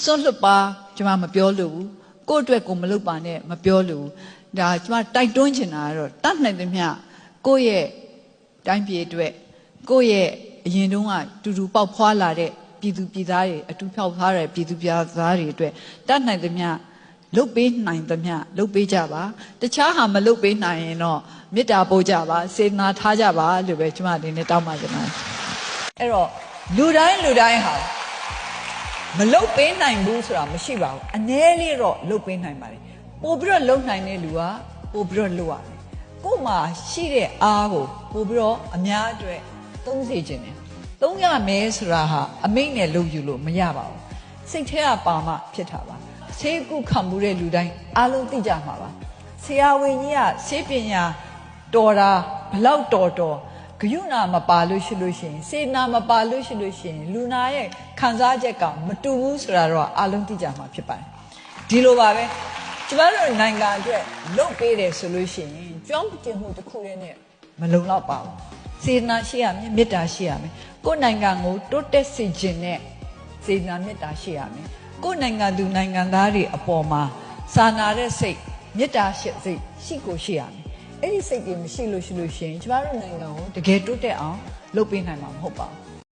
စွန့်လွတ်ပါကျမမပြောလို့ဘူးကိုယ့်အတွက်ကိုမလုပ်ပါနဲ့မပြောလို့ဒါကျမတိုက်တွန်းချင်တာကတော့တတ်နိုင်သမျှကိုယ့်ရဲ့တိုင်းပြည်အတွက်ကိုယ့်ရဲ့အရင်တုန်းကတူတူပေါက်ဖွာလာတဲ့ပြည်သူပြည်သားတွေအတူဖြောက်ထားတဲ့ပြည်သူပြည်သားတွေအတွက်တတ်နိုင်သမျှလုတ်ပေးနိုင်သမျှလုတ်ပေးကြပါတခြားဟာမလုတ်ပေးနိုင်ရင်တော့မေတ္တာပို့ကြပါစေတနာထားကြပါလို့ပဲကျမဒီနေ့တောင်းပန်ချင်ပါတယ်အဲ့တော့လူတိုင်းဟာမလုတ်ပေးနိုင်ဘူးဆိုတာမရှိပါဘူးအနည်းလေးတော့လုတ်ပေးနိုင်ပါတယ်ပို့ပြီးတော့လုတ်နိုင်တဲ့လူကပို့ပြီးတော့လုတ်ရတယ်ကို့မှာရှိတဲ့အားကိုပို့ပြီးတော့အများအတွက်သုံးစေခြင်းတယ်သုံးရမယ်ဆိုတာဟာအမိန့်နဲ့လုပ်ယူလို့မရပါဘူးစိတ်ထဲကပါမှဖြစ်တာပါဆေးကုခံမှုတဲ့လူတိုင်းအားလုံးသိကြမှာပါဆရာဝန်ကြီးကဆေးပညာတော်တာဘလောက်တော်ဂရုဏာမပါလို့ရှိရင်စေနာမပါလို့ရှိရင်လူနာရဲ့ခံစားချက်ကမတူဘူးဆိုတာတော့အားလုံးသိကြမှာဖြစ်ပါတယ်ဒီလိုပါပဲကျမတို့နိုင်ငံအတွက်လုပ်ပေးတယ်ဆိုလို့ရှိရင်ကြောင်းကျင်မှုတစ်ခုတည်းနဲ့မလုံလောက်ပါဘူးစေနာရှိရမယ်မေတ္တာရှိရမယ်ကိုယ်နိုင်ငံကိုတိုးတက်စေခြင်းနဲ့စေနာမေတ္တာရှိရမယ်ကိုယ်နိုင်ငံသူနိုင်ငံသားတွေအပေါ်မှာစာနာတဲ့စိတ်မေတ္တာစိတ်ရှိကိုရှိရမယ်အဲ့ဒီစိတ်တွေမရှိလို့ရှိရင်ကျမတို့နိုင်ငံကိုတကယ်တိုးတက်အောင်လုပ်ပေးနိုင်မှာမဟုတ်ပါဘူး